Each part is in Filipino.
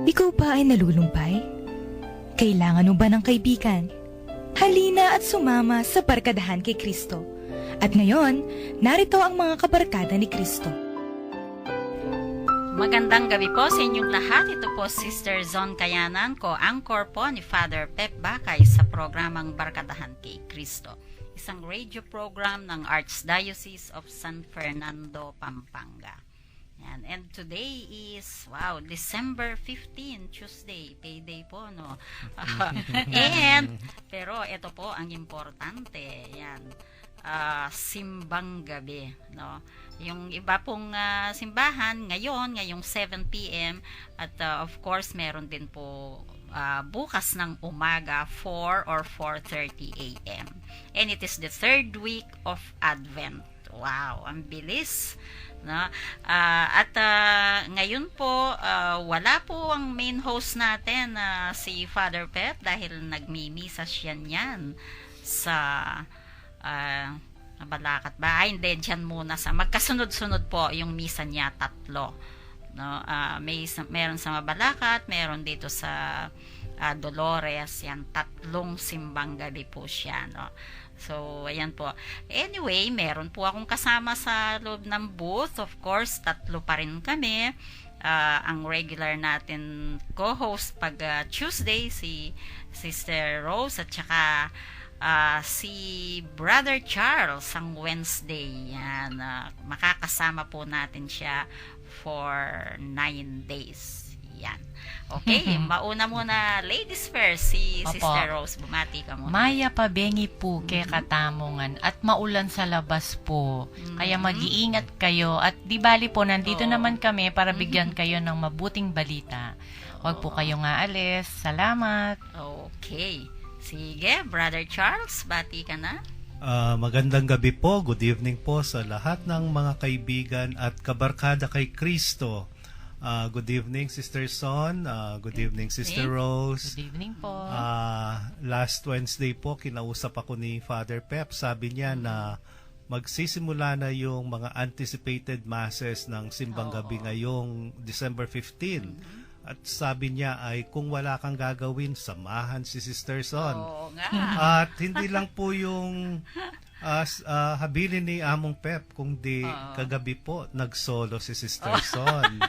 Ikaw ba ay nalulumpay? Kailangan mo ba ng kaibigan? Halina at sumama sa Barkadahan kay Kristo. At ngayon, narito ang mga kabarkada ni Kristo. Magandang gabi po sa inyong lahat. Ito po Sister Zon Kayanan ko, anchor po ni Father Pep Bakay sa programang Barkadahan kay Kristo. Isang radio program ng Archdiocese of San Fernando, Pampanga. Yan. And today is, December 15, Tuesday, payday po, no? Pero ito po ang importante, yan, simbang gabi, no? Yung iba pong simbahan ngayong 7 p.m. at of course meron din po bukas ng umaga 4 or 4:30 a.m. And it is the third week of Advent. Wow, ang bilis, no? Ngayon po wala po ang main host natin si Father Pep dahil nagmimisa siya niyan sa Balakat ba? Hindi, dyan muna sa magkasunod-sunod po yung misa niya, 3, no? Meron sa Mabalakat, meron dito sa Dolores, yan, 3 simbang gabi po siya, no? So, ayan po. Anyway, meron po akong kasama sa loob ng booth. Of course, 3 pa rin kami. Ang regular natin co-host pag Tuesday, si Sister Rose at saka si Brother Charles ang Wednesday. Yan, makakasama po natin siya for 9 days. Yan. Okay, mauna muna ladies first, si Opo. Sister Rose, bumati ka muna. Maya pabengi po kay katamongan at maulan sa labas po. Kaya mag-iingat kayo at di bali po nandito naman kami para bigyan kayo ng mabuting balita. Huwag po kayong aalis. Salamat. Okay. Sige, Brother Charles, bati ka na. Magandang gabi po, good evening po sa lahat ng mga kaibigan at kabarkada kay Kristo. Good evening, Sister Son. Good evening, Sister Rose. Good evening po. Last Wednesday po, kinausap ako ni Father Pep. Sabi niya na magsisimula na yung mga anticipated masses ng simbang gabi ngayong December 15. At sabi niya ay kung wala kang gagawin, samahan si Sister Son. Oo nga. At hindi lang po yung habilin ni Among Pep, kundi kagabi po nagsolo si Sister Son.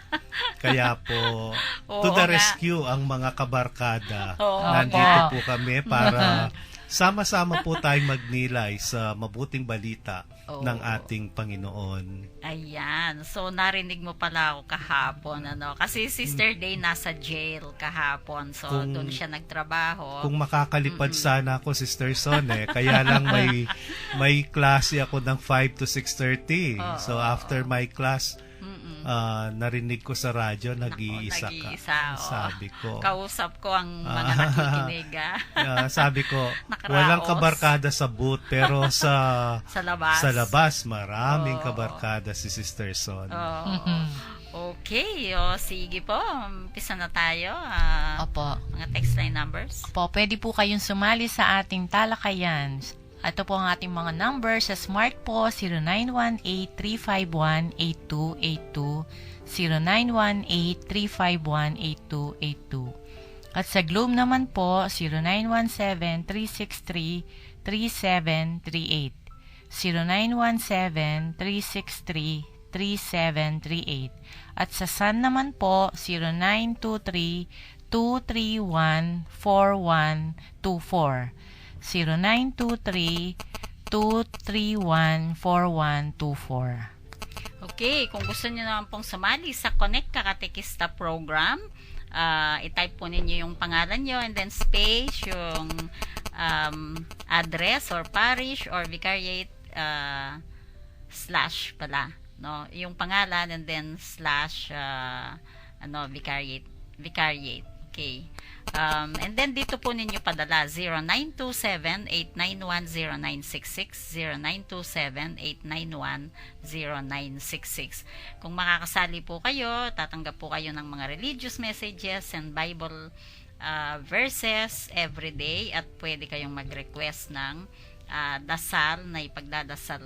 Kaya po, to the rescue ang mga kabarkada. Nandito po kami para sama-sama po tayong magnilay sa mabuting balita ng ating Panginoon. Ayan. So, narinig mo pala ako kahapon, ano? Kasi Sister Day nasa jail kahapon. So, doon siya nagtrabaho. Kung makakalipad sana ako, Sister Son, kaya lang may klase ako ng 5 to 6:30. So, after my class, narinig ko sa radyo, nag-iisa ka. Sabi ko. Kausap ko ang mga nakikinig. Sabi ko, walang kabarkada sa booth, pero sa labas, maraming kabarkada si Sister Son. Okay, sige po. Umpisa na tayo. Opo. Mga text line numbers. Opo, pwede po kayong sumali sa ating talakayan. Ito po ang ating mga number. Sa Smart po, 0918-351-8282, 0918-351-8282. At sa Globe naman po, 0917-363-3738, 0917-363-3738. At sa Sun naman po, 0923-231-4124, 0923-231-4124. Okay, kung gusto niyo naman pong sumali sa Connect Kakatekista program, i-type po ninyo yung pangalan nyo and then space, yung address or parish or vicariate slash pala, no? Yung pangalan and then slash vicariate. Okay. And then dito po ninyo padala 0927-891-0966, 0927-891-0966. Kung makakasali po kayo, tatanggap po kayo ng mga religious messages and Bible verses every day at pwede kayong mag-request ng dasal na ipagdadasal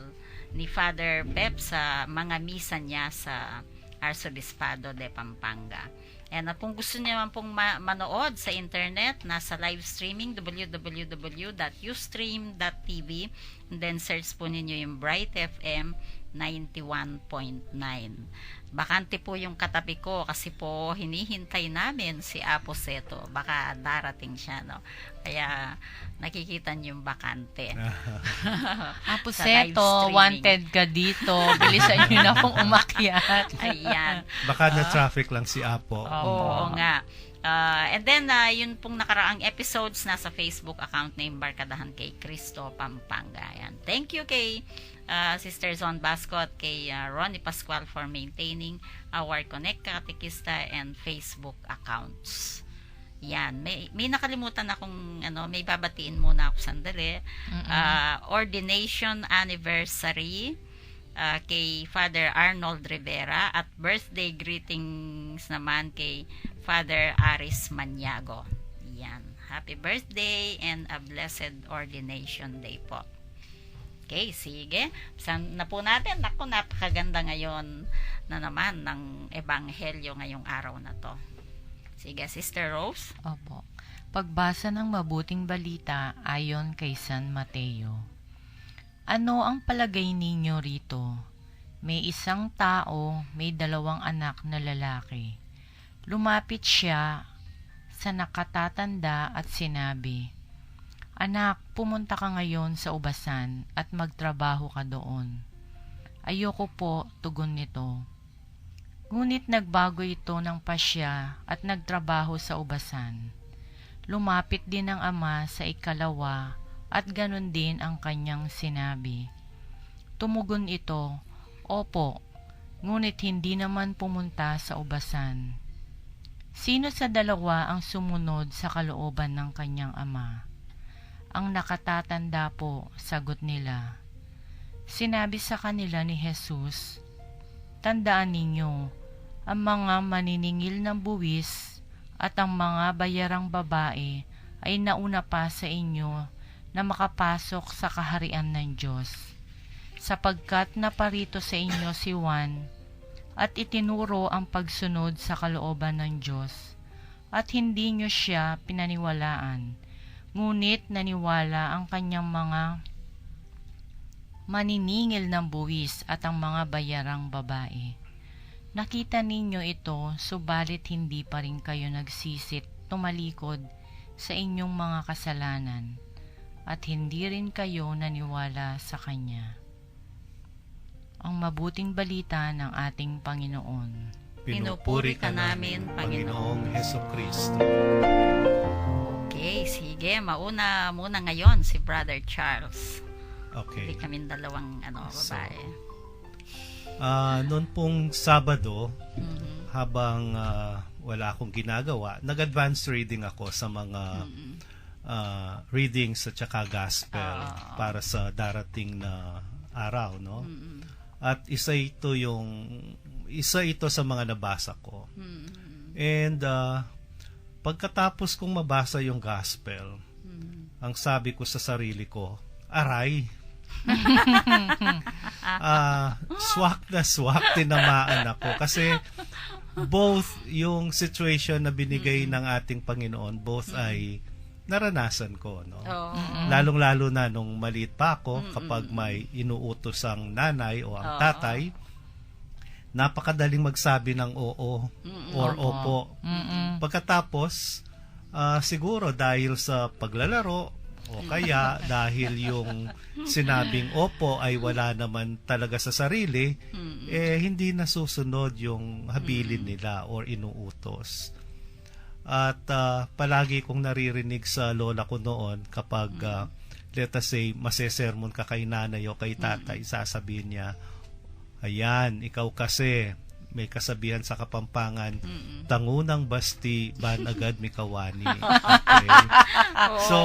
ni Father Pep sa mga misa niya sa Arzobispado de Pampanga. And kung gusto niyo naman pong manood sa internet, nasa live streaming, www.ustream.tv, and then search po ninyo yung Bright FM 91.9. Bakante po yung katabi ko kasi po hinihintay namin si Apo Seto. Baka darating siya, no? Kaya nakikita niyo yung bakante. Apo Sa live Seto, streaming. wanted ka dito. Bilisan nyo na pong umakyat. Ayan. Baka na-traffic lang si Apo. Oo nga. And then, yun pong nakaraang episodes nasa Facebook account name Barkadahan kay Cristo Pampanga. Ayan. Thank you kay Sister Zon Bascot, kay Ronnie Pascual for maintaining our Connect Katikista and Facebook accounts. Yan. May nakalimutan akong, may babatiin muna ako sandali. Ordination anniversary kay Father Arnold Rivera at birthday greetings naman kay Father Aris Maniago. Yan. Happy birthday and a blessed ordination day po. Okay, sige. Saan na po natin? Naku, napakaganda ngayon na naman ng ebanghelyo ngayong araw na to. Sige, Sister Rose. Opo. Pagbasa ng mabuting balita ayon kay San Mateo. Ano ang palagay ninyo rito? May isang tao, may 2 anak na lalaki. Lumapit siya sa nakatatanda at sinabi, "Anak, pumunta ka ngayon sa ubasan at magtrabaho ka doon." "Ayoko po," tugon nito. Ngunit nagbago ito ng pasya at nagtrabaho sa ubasan. Lumapit din ang ama sa ikalawa at ganun din ang kanyang sinabi. Tumugon ito, "Opo," ngunit hindi naman pumunta sa ubasan. Sino sa 2 ang sumunod sa kalooban ng kanyang ama? "Ang nakatatanda po," sagot nila. Sinabi sa kanila ni Jesus, "Tandaan ninyo, ang mga maniningil ng buwis at ang mga bayarang babae ay nauna pa sa inyo na makapasok sa kaharian ng Diyos. Sapagkat naparito sa inyo si Juan at itinuro ang pagsunod sa kalooban ng Diyos at hindi nyo siya pinaniwalaan, ngunit naniwala ang kanyang mga maniningil ng buwis at ang mga bayarang babae. Nakita ninyo ito, subalit hindi pa rin kayo nagsisit tumalikod sa inyong mga kasalanan at hindi rin kayo naniwala sa Kanya." Ang mabuting balita ng ating Panginoon. Pinupuri ka namin, Panginoong Hesukristo. Okay, sige. Mauna muna ngayon si Brother Charles. Okay. Hindi kami 2 babae. Noon pong Sabado, Mhm. habang wala akong ginagawa, nag-advance reading ako sa mga readings at saka gospel para sa darating na araw, no? At isa ito sa mga nabasa ko. And pagkatapos kong mabasa yung gospel, ang sabi ko sa sarili ko, aray. Swak tinamaan ako kasi both yung situation na binigay ng ating Panginoon, both ay naranasan ko, no? Lalong-lalo na nung maliit pa ako, kapag may inuutos ang nanay o ang tatay, napakadaling magsabi ng oo or opo. Pagkatapos, siguro dahil sa paglalaro o kaya dahil yung sinabing opo ay wala naman talaga sa sarili, hindi nasusunod yung habilin nila or inuutos. At palagi kong naririnig sa lola ko noon kapag let us say masesermon ka kay nanay o kay tatay, sasabihin niya, "Ayan, ikaw kasi," may kasabihan sa Kapampangan, "Tangunang basti ban agad mikawani." Okay. So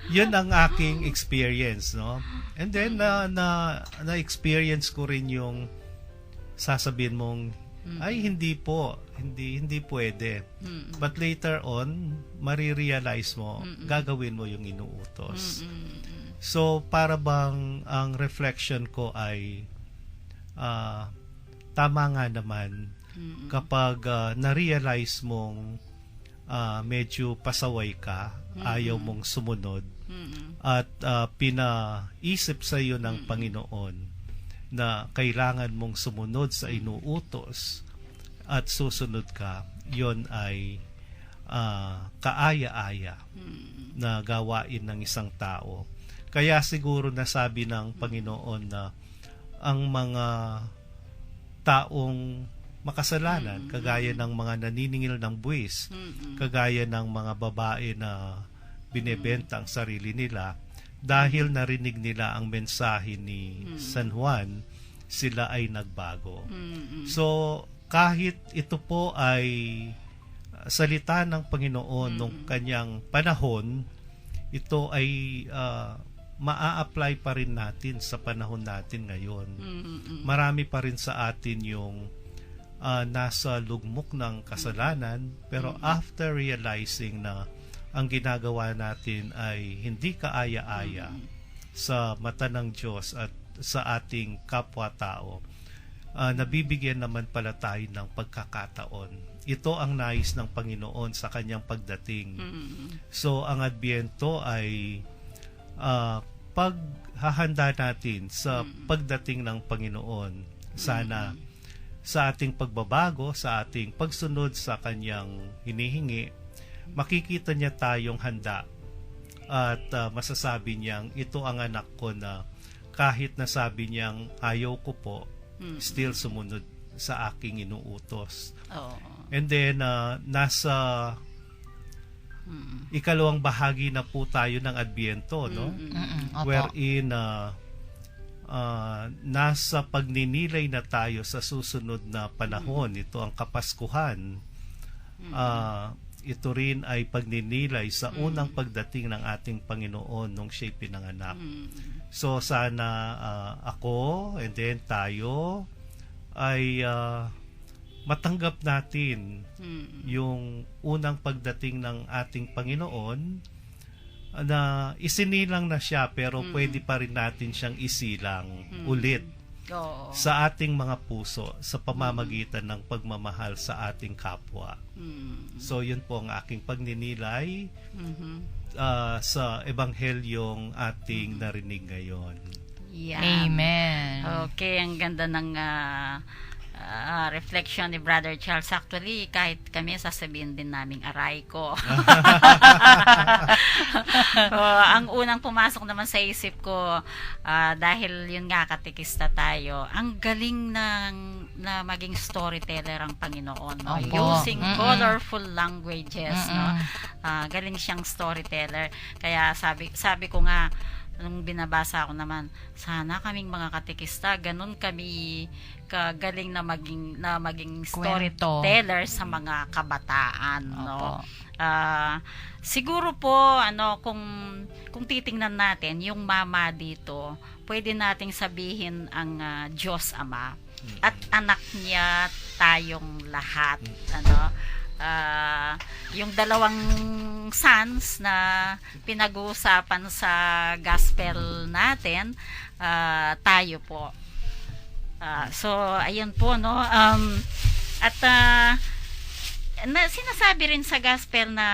yun ang aking experience, no? And then na-experience ko rin yung sasabihin mong ay hindi pwede. But later on, marirealize mo, gagawin mo yung inuutos. So para bang ang reflection ko ay tama nga naman kapag na-realize mong medyo pasaway ka, ayaw mong sumunod, at pinaisip sa iyo ng Panginoon na kailangan mong sumunod sa inuutos at susunod ka, yon ay kaaya-aya na gawain ng isang tao. Kaya siguro nasabi ng Panginoon na ang mga taong makasalanan, kagaya ng mga naniningil ng buwis, kagaya ng mga babae na binebenta ang sarili nila, dahil narinig nila ang mensahe ni San Juan, sila ay nagbago. So, kahit ito po ay salita ng Panginoon nung kanyang panahon, ito ay maa-apply pa rin natin sa panahon natin ngayon. Marami pa rin sa atin yung nasa lugmok ng kasalanan, pero after realizing na ang ginagawa natin ay hindi kaaya-aya sa mata ng Diyos at sa ating kapwa-tao, nabibigyan naman pala tayo ng pagkakataon. Ito ang nais ng Panginoon sa kanyang pagdating. So, ang Adbyento ay paghahanda natin sa pagdating ng Panginoon. Sana sa ating pagbabago, sa ating pagsunod sa kanyang hinihingi, makikita niya tayong handa at masasabi niyang, ito ang anak ko na kahit nasabi niyang ayaw ko po, still sumunod sa aking inuutos. And then, nasa ikalawang bahagi na po tayo ng Adbyento, no? Wherein nasa pagninilay na tayo sa susunod na panahon. Ito ang Kapaskuhan. Ito rin ay pagninilay sa unang pagdating ng ating Panginoon nung siya'y pinanganak. So sana ako and then tayo ay matanggap natin yung unang pagdating ng ating Panginoon, na isinilang na siya, pero pwede pa rin natin siyang isilang ulit sa ating mga puso sa pamamagitan ng pagmamahal sa ating kapwa. So yun po ang aking pagninilay sa ebanghelyong ating narinig ngayon. Amen. Okay, ang ganda ng reflection ni Brother Charles. Actually, kahit kami sasabihin din naming aray ko. Ang unang pumasok naman sa isip ko, dahil yun nga, katikista tayo, ang galing na maging storyteller ang Panginoon, no? Using colorful languages, no? Galing siyang storyteller. Kaya sabi ko nga, nung binabasa ko naman, sana kaming mga katikista, ganun kami kagaling na maging storyteller sa mga kabataan, no? Siguro po kung titingnan natin yung mama dito, pwede nating sabihin ang Diyos Ama at anak niya tayong lahat, yung dalawang sons na pinag-uusapan sa gospel natin, tayo po. So ayun po, no? Sinasabi rin sa gospel na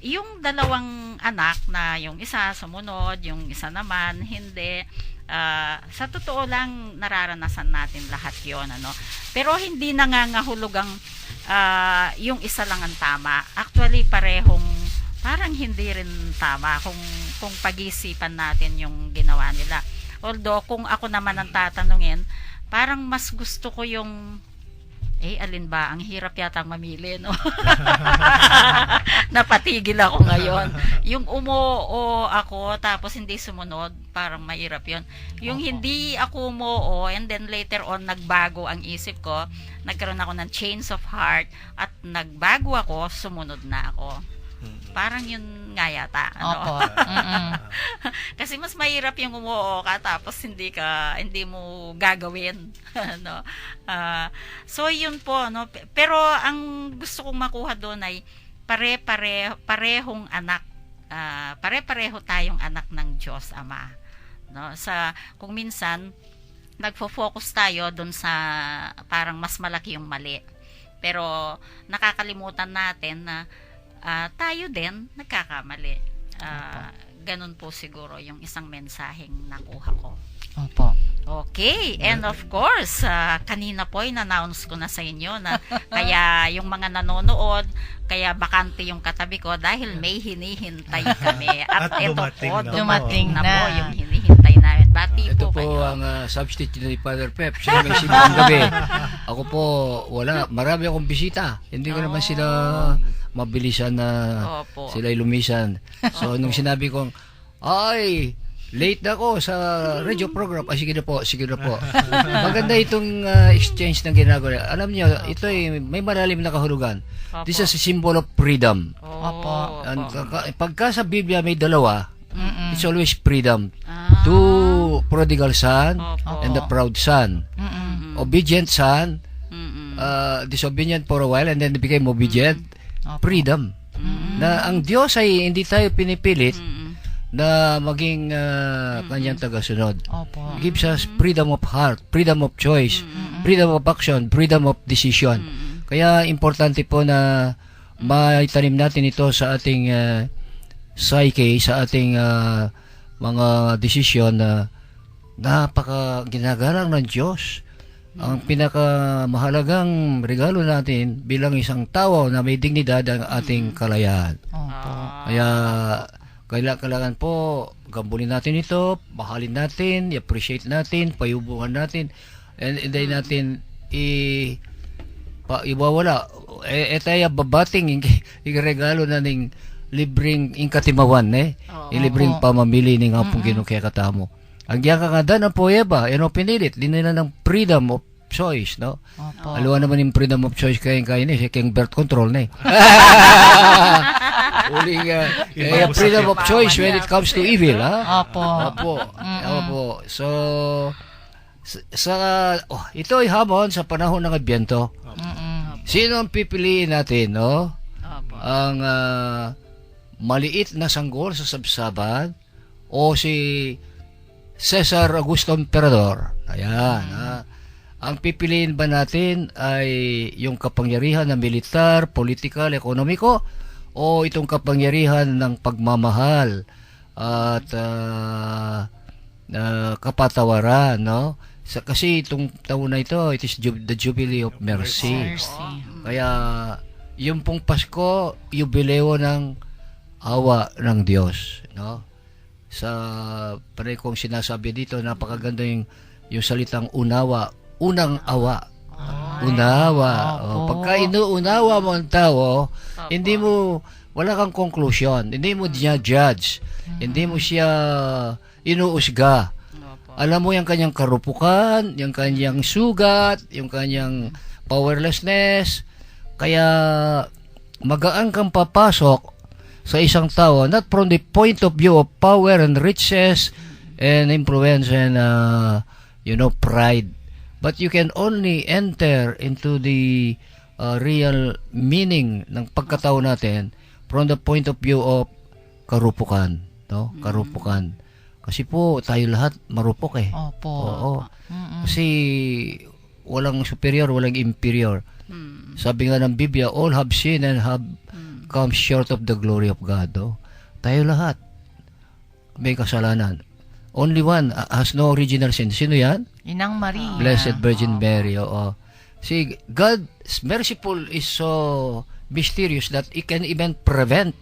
yung dalawang anak, na yung isa sumunod, yung isa naman hindi. Sa totoo lang, nararanasan natin lahat yon, pero hindi nangangahulugang yung isa lang ang tama. Actually, parang hindi rin tama kung pag-isipan natin yung ginawa nila. Although, kung ako naman ang tatanungin, parang mas gusto ko yung alin ba? Ang hirap yata mamili, no? Napatigil ako ngayon. Yung umoo ako, tapos hindi sumunod, parang mahirap yun. Yung hindi ako umoo, and then later on, nagbago ang isip ko, nagkaroon ako ng change of heart, at nagbago ako, sumunod na ako. Parang yun nga yata. Opo. Kasi mas mahirap yung umuo ka tapos hindi mo gagawin. So yun po, pero ang gusto kong makuha doon ay parehong anak, pare-pareho tayong anak ng Diyos Ama. Kung minsan nagfo-focus tayo doon sa parang mas malaki yung mali. Pero nakakalimutan natin na tayo din nagkakamali. Ganun po siguro yung isang mensaheng nakuha ko. Opo. Okay, and of course, kanina po in-announce ko na sa inyo na kaya yung mga nanonood, kaya bakante yung katabi ko dahil may hinihintay kami. At At ito dumating po, na dumating po. na po yung hinihintay namin. Bati Ito po po kayo. ang substitute ni Father Pep. Siya may simbang gabi. Ako po, wala. Marami akong bisita. Hindi ko naman sila mabilisan na Opo. sila lumisan. So, nung sinabi kong, ay, late na ako sa radio program. Sige na po, sige na po. Maganda itong exchange na ginagawa. Alam niyo, ito ay may malalim na kahulugan. Opo. This is a symbol of freedom. Opo. And, pagka sa Biblia may dalawa, it's always freedom. Ah. Two prodigal son Opo. and the proud son. Mm-mm. Obedient son, Mm-mm. disobedient for a while and then became obedient. Opo. Freedom. Na ang Diyos ay hindi tayo pinipilit Mm-mm. na maging kanyang tagasunod. Opo. Gives us freedom of heart, freedom of choice, freedom of action, freedom of decision. Kaya importante po na maitanim natin ito sa ating psyche, sa ating mga desisyon na napaka ginagalang ng Diyos. Ang pinakamahalagang regalo natin bilang isang tao na may dignidad ang ating kalayaan. Opo. Kaya kailangan po gambulin natin ito, mahalin natin, i-appreciate natin, payubuhan natin, and hindi natin iwawala. Tayo babating yung regalo na ning libreng ingkatimawan ilibreng pamamili ning hapong kinukaya katamo. Ang giyang kakanda ng poeba, pinilit, din nila ng freedom of choice, no? Opo. Aluwa naman yung freedom of choice kaya siya kayong birth control na Uling, kaya freedom of choice when it comes to evil, ha? Opo. Opo. So, ito ay hamon sa panahon ng Adbyento. Mm-mm. Sino ang pipiliin natin, no? Opo. Ang maliit na sanggol sa sabsaban o si Cesar Augusto Emperador? Ayan, ha? Ang pipiliin ba natin ay yung kapangyarihan ng militar, political, ekonomiko o itong kapangyarihan ng pagmamahal at kapatawaran, no? Kasi itong taon na ito, it is the Jubilee of Mercy. Mercy. Kaya yung pong Pasko, yubileo ng awa ng Diyos, no? Sa pare kong sinasabi dito, napakaganda yung salitang unawa, unang awa. Unawa. Pagka inuunawa mo ang tao, hindi mo, wala kang conclusion, hindi mo niya judge, hindi mo siya inuusga. Alam mo yung kanyang karupukan, yung kanyang sugat, yung kanyang powerlessness. Kaya magaan kang papasok sa isang tao, not from the point of view of power and riches and influence and pride, but you can only enter into the real meaning ng pagkatao natin from the point of view of karupukan, no? Karupukan. Kasi po tayo lahat marupok Opo. Oo. Kasi walang superior, walang inferior. Sabi nga ng Biblia, all have sinned and have come short of the glory of God. Tayo lahat may kasalanan. Only one has no original sin. Sino yan? Inang Maria. Blessed Virgin Mary. Oo. See, God's merciful is so mysterious that it can even prevent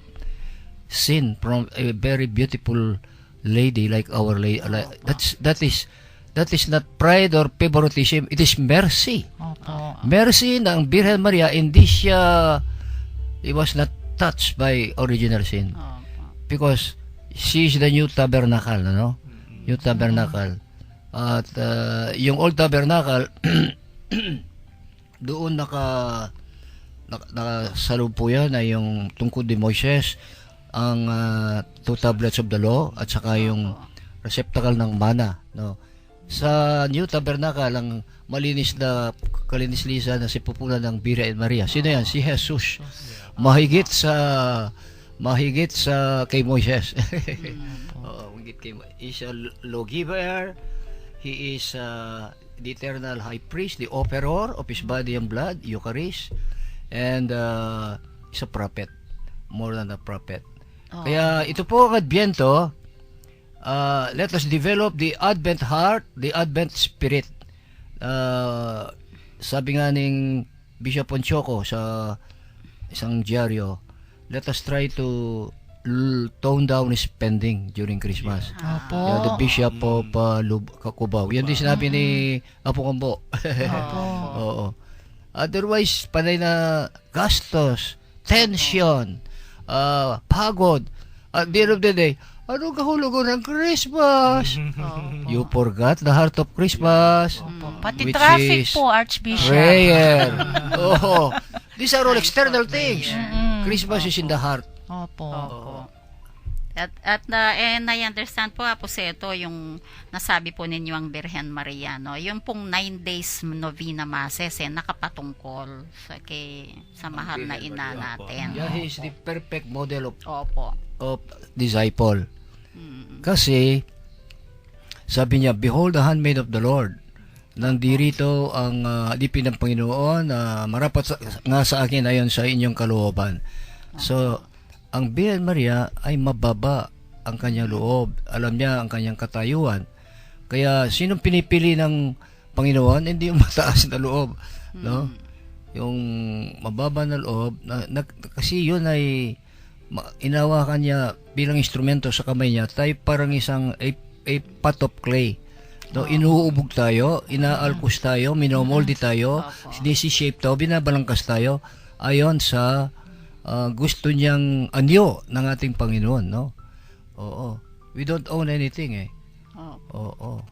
sin from a very beautiful lady like our lady. That is not pride or favoritism. It is mercy. Opo. Mercy na ang Birhen Maria, hindi siya, it was not touched by original sin. Because she is the new tabernacle, no? New tabernacle. At yung old tabernacle, doon nakasalupuyan na yung tungkod ni Moises, ang 2 tablets of the law, at saka yung receptacle ng mana, no? Sa New Tabernacle, ang malinis na kalinis-lisan na sipupunan ng Birhen Maria. Sino yan? Si Jesus. Mahigit sa kay Moises. Mahigit kay Moises. He's a lawgiver. He is the eternal high priest, the offerer of his body and blood, Eucharist, and is a prophet, more than a prophet. Kaya ito po ang Adbyento, let us develop the Advent heart, the Advent spirit. Sabi nga ning Bishop Ponchoco sa isang dyaryo, let us try to tone down spending during Christmas. Opo. The Bishop of Cacubao. Yan din sinabi ni Apo Kambo. Oo. Otherwise, panay na gastos, tension, pagod. At the end of the day, ano kahulugan ng Christmas? You forgot the heart of Christmas. Pati Which traffic is po, Archbishop. Prayer. Oh, these are all external things. Christmas is in the heart. Opo. At I-understand po, Aposeto, yung nasabi po ninyo ang Birhen Maria, no? Yung pong 9 days novena masses, nakapatungkol sa mahal na ina natin. Yeah, he is the perfect model Opo. of disciple. Kasi, sabi niya, behold the handmaid of the Lord. Nandirito ang alipin ng Panginoon na marapat nga sa akin ayon sa inyong kalooban. So, ang Birhen Maria ay mababa ang kanyang loob. Alam niya ang kanyang katayuan. Kaya, sinong pinipili ng Panginoon? Hindi yung mataas na loob. No? Yung mababa na loob, kasi yun ay inawakan niya bilang instrumento sa kamay niya. Tayo parang isang a pot of clay. No, inuubog tayo, inaalkos tayo, minomolde tayo, shape tayo, binabalangkas tayo ayon sa gusto niyang anyo ng ating Panginoon, no? Oo. We don't own anything, eh. Oo.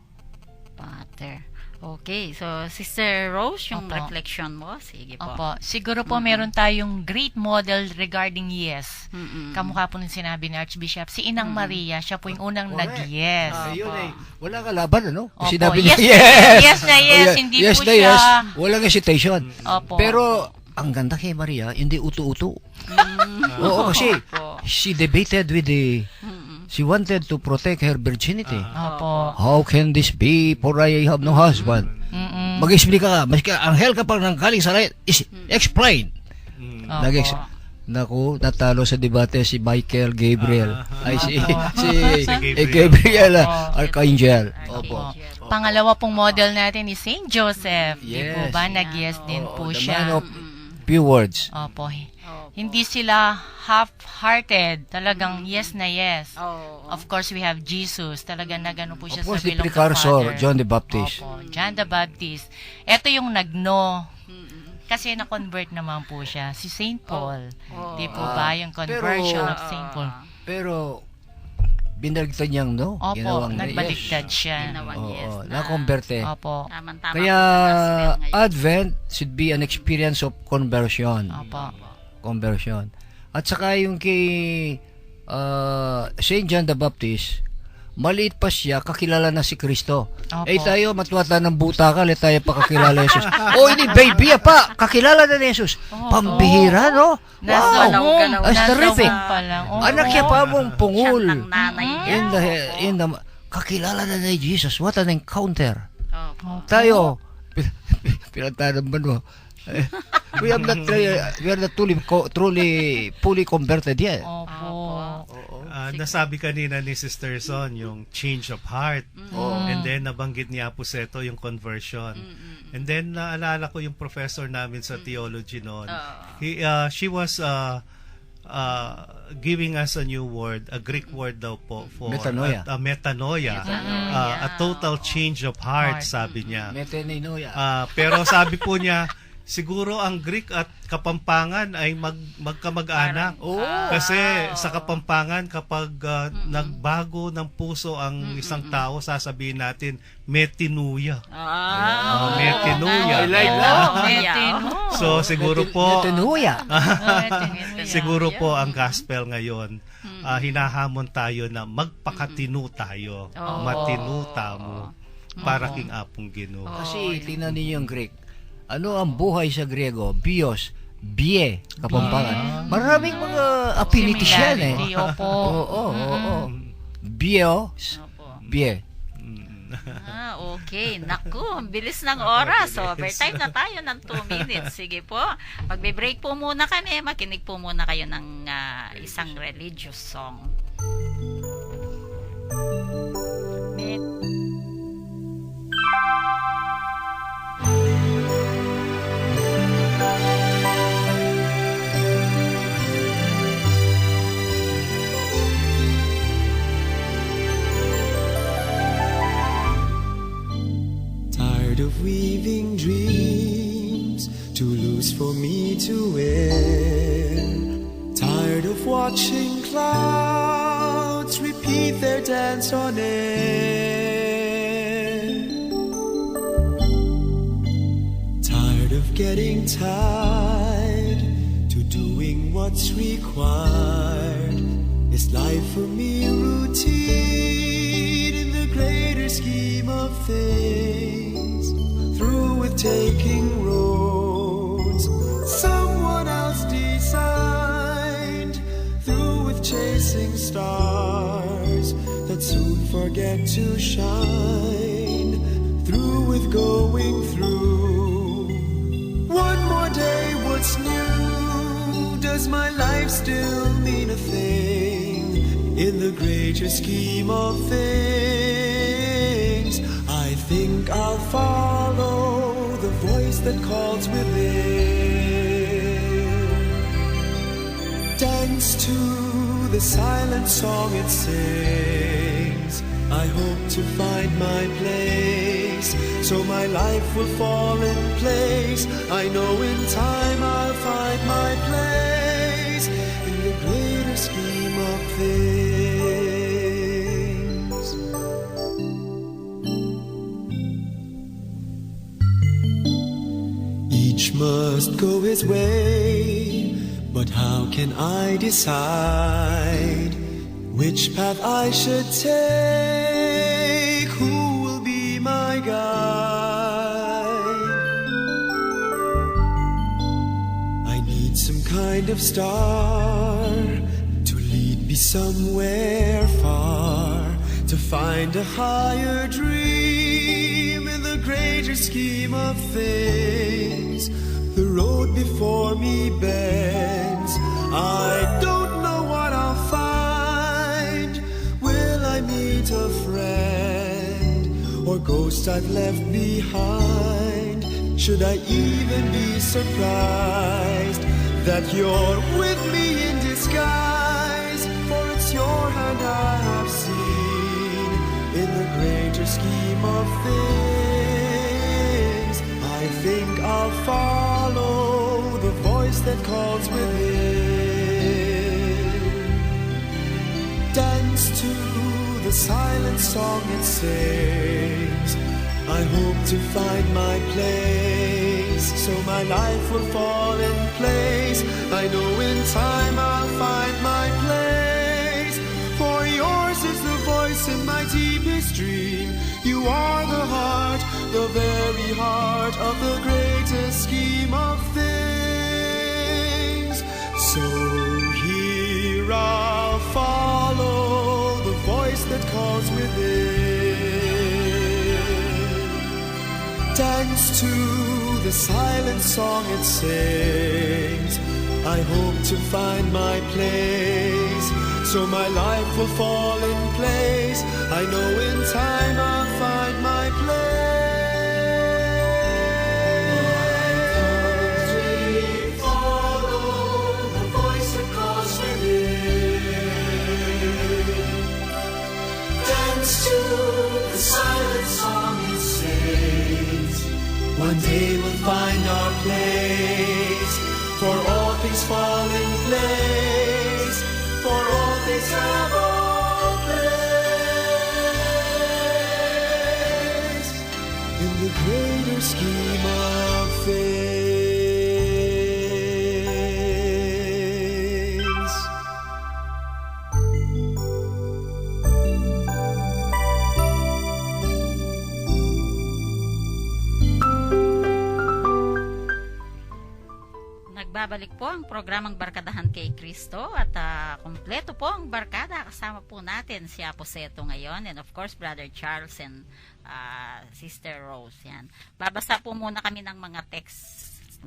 Pater. Okay, so Sister Rose, yung Opo. reflection mo, sige po. Opo. Siguro po meron tayong great model regarding yes. Kamukha po ng sinabi ni Archbishop, si Inang Maria, siya po yung unang Correct. nag-yes. Ayun eh. Wala kalaban, ano? Opo. Sinabi niya, Yes, yes! yes na yes, Oh, hindi yes po na siya. yes. Walang hesitation. Opo. Pero, ang ganda kay Maria, hindi utu-utu. Oo, kasi she debated with she wanted to protect her virginity. Opo. How can this be for I have no husband? Mag-explain ka, maski anghel ka pang nanggaling sa langit, explain. Naku, natalo sa debate si Michael Gabriel. Ay, si Gabriel, Archangel. Opo. Pangalawa pong model natin is Saint Joseph. Di po Yes. ba? Nag-yes din po The man siya. of few words. Opo. Hindi sila half-hearted. Talagang yes na yes. Of course, we have Jesus. Talagang nagano po siya Of course, sa the will of the precursor, Father. John the Baptist. Opo, John the Baptist. Ito yung nagno. Kasi na-convert naman po siya. Si Saint Paul. Di po ba yung conversion of Saint Paul? Pero, binaligtad niyang no? Opo, Ginawang nagbaliktad siya. Ginawang yes na. Na-converte. Opo. Tama-tama Kaya, po sa gospel ngayon. Advent should be an experience of conversion. Opo. Conversion. At saka yung kay Saint John the Baptist, maliit pa siya, kakilala na si Kristo. Opo. Eh tayo, matuwata ng butakal, eh tayo pa kakilala Jesus. Oh, ini baby pa, kakilala na ni Jesus. Pambihira, no? Nasa Wow! home. That's Nasa terrific. home pa lang. Opo. Anak niya pa mong pungul. Siya ng nanay niya. Kakilala na ni Jesus. What an encounter. Opo. Tayo, pinagtanamban mo. We are not truly fully converted yet. Opo. Nasabi kanina ni Sister Son yung change of heart. And then nabanggit ni Aposeto yung conversion. And then naalala ko yung professor namin sa theology noon. She was giving us a new word, a Greek word daw po for Metanoia. Metanoia. A total change of heart, sabi niya. Metanoia. Pero sabi po niya, siguro ang Greek at Kapampangan ay magkamag-anak. Kasi sa Kapampangan, kapag nagbago ng puso ang isang tao, sasabihin natin, metinuya. Metinuya. I like that. So siguro po, Metanoia. siguro po ang gospel ngayon, hinahamon tayo na magpakatinu tayo. Matinuta mo para king apong Ginoo. Kasi tingnan niyo yung Greek. Ano ang buhay sa Griego? Bios, bie, Kapampangan. Maraming mga affinities yan eh. Similarity, opo. Oo. Bios, bie. Okay. Naku, ang bilis ng oras. So, overtime na tayo ng 2 minutes. Sige po. Magbe-break po muna kami. Makinig po muna kayo ng isang religious song. Tired of weaving dreams too loose for me to wear. Tired of watching clouds repeat their dance on air. Tired of getting tired to doing what's required. Is life for me routine in the greater scheme of things? Through with taking roads someone else designed, through with chasing stars that soon forget to shine, through with going through one more day. What's new? Does my life still mean a thing in the greater scheme of things? I think I'll follow the voice that calls within. Dance to the silent song it sings. I hope to find my place, so my life will fall in place. I know in time I'll find my place in the greater scheme of things. Each must go his way, but how can I decide which path I should take? Who will be my guide? I need some kind of star to lead me somewhere far, to find a higher dream in the greater scheme of things. The road before me bends. I don't know what I'll find. Will I meet a friend or ghost I've left behind? Should I even be surprised that you're with me in disguise? For it's your hand I have seen in the greater scheme of things. I think I'll follow the voice that calls within. Dance to the silent song it sings. I hope to find my place, so my life will fall in place. I know in time I'll find my place. For yours is the voice in my deepest dream. You are the heart, the very heart of the greatest scheme of things. So here I'll follow the voice that calls within. Dance to the silent song it sings. I hope to find my place, so my life will fall in place. I know in time I'll find my place. Follow the voice that calls within. Dance to the silent song it sings. One day we'll find our place, for all things fall in place, for all things have a place. nagbabalik po ang programang Barkadahan kay Kristo at kompleto po ang barkada. Kasama po natin si Apo Seto ngayon and of course Brother Charles and Sister Rose. Yan. Babasa po muna kami ng mga text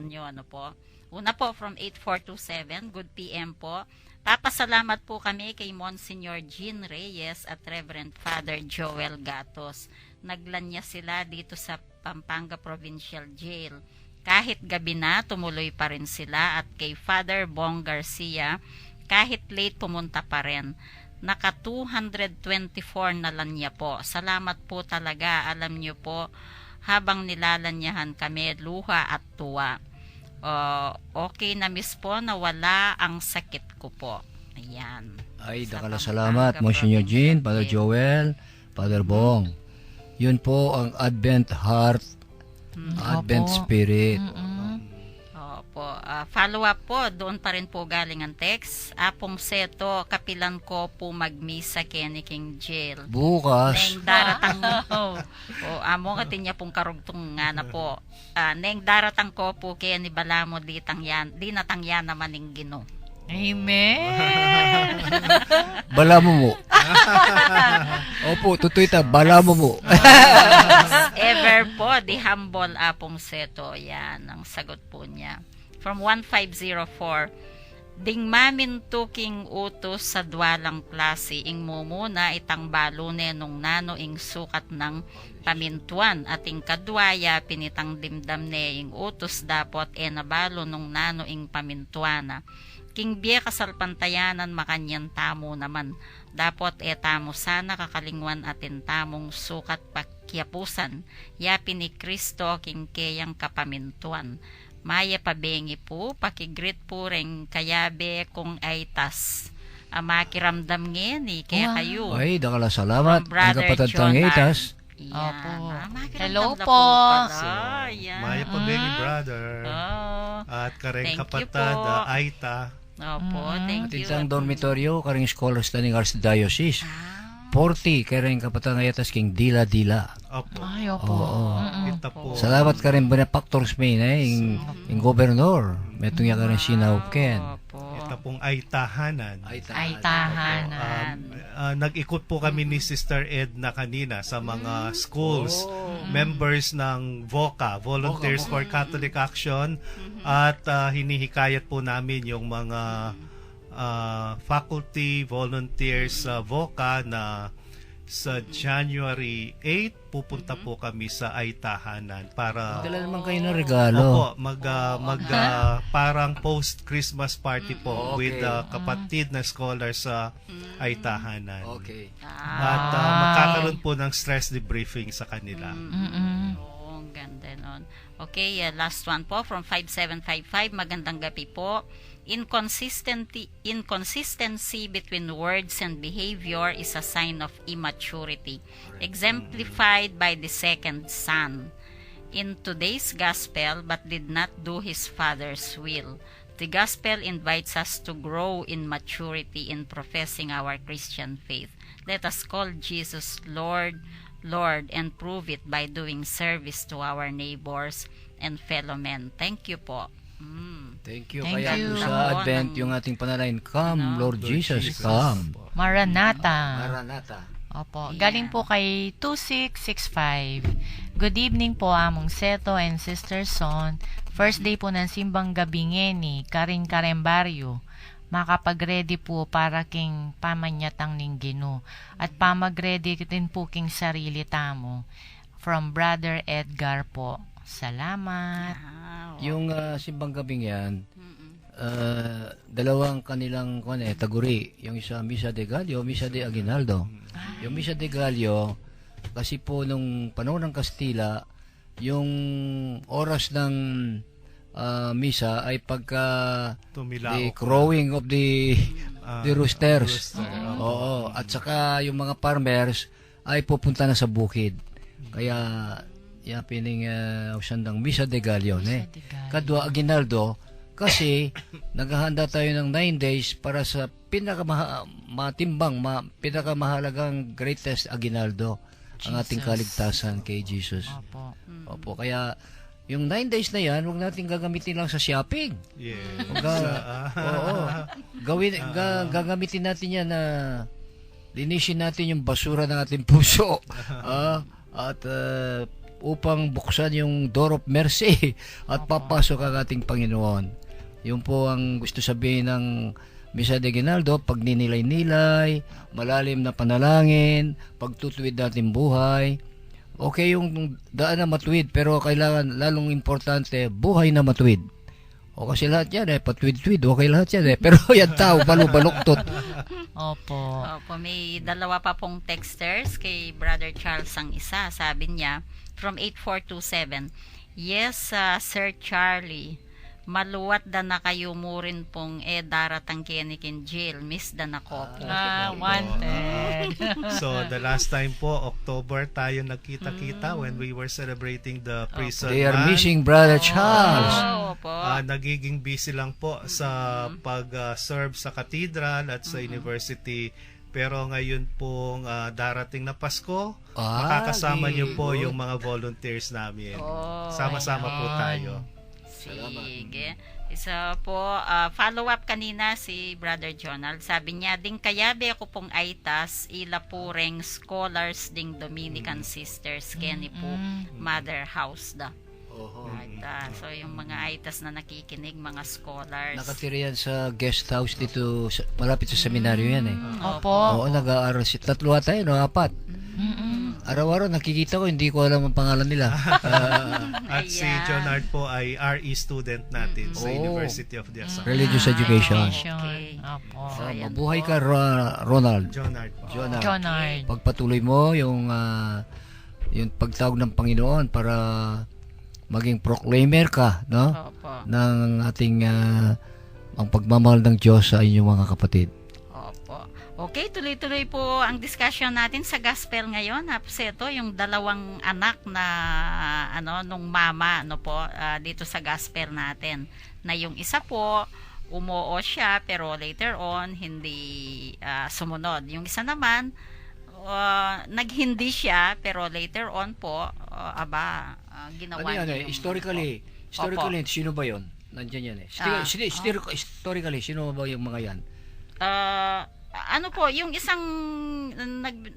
nyo. Ano po. Una po from 8427, good PM po. Papasalamat po kami kay Monsignor Jean Reyes at Reverend Father Joel Gatos. Naglanya sila dito sa Pampanga Provincial Jail. Kahit gabi na, tumuloy pa rin sila at kay Father Bong Garcia, kahit late pumunta pa rin. Naka 224 na lanya po. Salamat po talaga. Alam niyo po, habang nilalanyahan kami, luha at tuwa. Okay na miss po na wala ang sakit ko po. Ayan. Ay, Sa dakala Pampanga salamat, Monsignor Jean, Father Provincial Joel, Father Bong. Yun po ang Advent Heart, Advent Opo. Spirit. Opo. Follow up po, doon pa rin po galing ang text. Apong Seto, kapilan ko po magmisa kini King Jail. Bukas, Neng daratang amo atin niya pong karugtong nga na po. Neng daratang ko po kaya ni Balamo di natangyan naman ng Gino. Amen. bala mo. Opo, tutoy ta, bala mo. Ever po, the humble Apong Seto. Yan, ang sagot po niya. From 1504, ding mamin tuking utos sa dwalang klase, ing mumuna itang balune nung nano ing sukat ng pamintuan, at ing kadwaya pinitang dimdam ne ing utos dapot nabalo nung nano ing pamintuana. King biya kasalpantayanan makanyan tamo naman. Dapot tamo sana kakalingwan atin tamong sukat pakyapusan. Yapi ni Kristo king kayang kapamintuan. Maya pabengi po, pakigrit po ring kayabe kung ay tas. Makiramdam ngeni, kaya kayo. Ay, dakala salamat. From Ang Brother kapatid John tangitas. Yan. Opo. Makiramdam Hello na po. pala. Yan. Maya pa baby brother. At kareng Thank you kapatad, po. Aita. Opo, thank you. Atintang dormitoryo, karing scholars ta ng Archdiocese. 40, karing kapatid ngayatas king Dila-Dila. Opo. Ay, opo. Oo. Kita po. Salamat ka rin benefactors main, yung gobernador. Metong ya ka rin sinahupken. Opo. Kita pong Aitahanan. Ay, tahanan. Nag-ikot po kami ni Sister Edna kanina sa mga schools, members ng VOCA, Volunteers for Catholic Action, at hinihikayat po namin yung mga faculty, volunteers sa VOCA na sa January 8 pupunta po kami sa Aitahanan para Dala naman kayo ng regalo. Opo, parang post-Christmas party po with kapatid na scholars sa Aitahanan. Okay. At magkakaroon po ng stress debriefing sa kanila. Oo, ang ganda nun. Okay, last one po from 5755. Magandang gabi po. Inconsistency between words and behavior is a sign of immaturity, exemplified by the second son in today's gospel, but did not do his father's will. The gospel invites us to grow in maturity in professing our Christian faith. Let us call Jesus Lord, Lord, and prove it by doing service to our neighbors and fellow men. Thank you po. Thank you. Thank Kaya you. po sa Advent, yung ating panalain, come, Lord Jesus, come. Maranatha. Maranatha. Opo. Galing po kay 2665. Good evening po, Among Seto and Sister Son. First day po ng simbang gabi ngeni, karing karembaryo. Makapag-ready po para king pamanyatang ning Ginoo. At pamag-ready din po king sarili tamo. From Brother Edgar po. Salamat. Yung simbang gabing yan, dalawang kanilang taguri. Yung isa, Misa de Gallo, Misa de Aguinaldo. Yung Misa de Gallo, kasi po nung panahon ng Kastila, yung oras ng misa ay pagka Tumilaok the na. crowing of the roosters. Rooster, Oo. At saka yung mga farmers ay pupunta na sa bukid. Kaya pining usandang Misa de Gallo. Misa de Gallo. Kadwa Aguinaldo, kasi naghahanda tayo ng 9 days para sa pinakamahalagang greatest Aguinaldo, ang ating Jesus. kaligtasan kay Jesus. Opo. Opo, kaya yung 9 days na yan, huwag natin gagamitin lang sa shopping. Yes. Oo. Gagamitin natin yan na linisin natin yung basura ng ating puso. At upang buksan yung door of mercy at papasok ang ating Panginoon. Yun po ang gusto sabihin ng Misa de Aguinaldo, pagninilay-nilay, malalim na panalangin, pagtutuwid natin buhay. Okay yung daan na matuwid, pero kailangan, lalong importante, buhay na matuwid. O kasi lahat yan patuwid-tuwid, okay lahat yan pero yan tao, baluktot. Opo. May dalawa pa pong texters kay Brother Charles ang isa. Sabi niya, from 8427, yes, Sir Charlie, maluwat da na kayo mo rin pong daratang kenikin jail, miss da na ko po. Wanted. So, the last time po, October, tayo nagkita-kita when we were celebrating the prison They are month. missing Brother Charles. Opo. Nagiging busy lang po sa pag-serve sa cathedral at sa university. Pero ngayon pong darating na Pasko, makakasama niyo po yung mga volunteers namin. Sama-sama po tayo. Sige. Isa po, follow-up kanina si Brother Jonald. Sabi niya, ding kayabe ako pong aitas, ila pureng scholars ding Dominican sisters, keni po mother house da. So, yung mga aitas na nakikinig, mga scholars. Nakatira yan sa guest house dito, malapit sa seminaryo yan Opo. Oo, nag-aaral si tatlo tayo, no? 4. Araw-araw nakikita ko, hindi ko alam ang pangalan nila. At si John Art po ay RE student natin sa University of the Assumption. Religious Education. Okay. Opo. So, ayan Mabuhay po. ka, Ronald. John Art po. Jonard. Pagpatuloy mo yung pagtawag ng Panginoon para maging proclaimer ka, no? Opo. Ng ating ang pagmamahal ng Diyos sa inyong mga kapatid. Opo. Okay, tuloy-tuloy po ang discussion natin sa gospel ngayon. Ito yung dalawang anak na nung mama po dito sa gospel natin. Na yung isa po umoo siya pero later on hindi sumunod. Yung isa naman naghindi siya pero later on po ginawa niya yung Historically, sino ba 'yon? Nandiyan yan historically, sino ba yung mga yan? Yung isang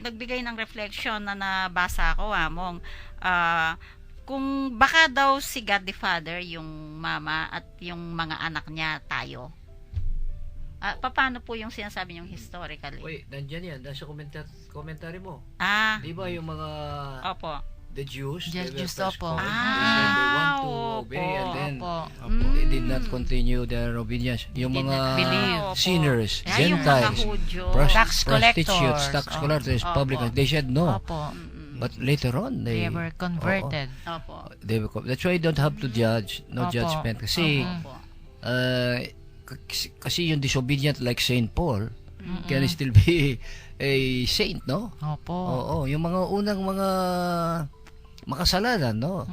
nagbigay ng reflection na nabasa ko, kung baka daw si God the Father, yung mama at yung mga anak niya tayo. Paano po yung sinasabi niyong historically? Wait, nandiyan yan. Nasa commentary mo. Di ba yung mga Opo. the Jews? The they were Jews, first opo. called, they want to obey and then they did not continue their obedience. Yung Did mga not believe. sinners, Yung mga Gentiles, Hudyo. Tax prostitutes, collectors. tax collectors, Opo. publicans, they said no. Opo. But later on, They were converted. Opo. That's why you don't have to judge, no Opo. judgment. Kasi, Opo. kasi yung disobedient like Saint Paul can still be a saint, no? Opo. Oo, yung mga unang mga makasalanan, no?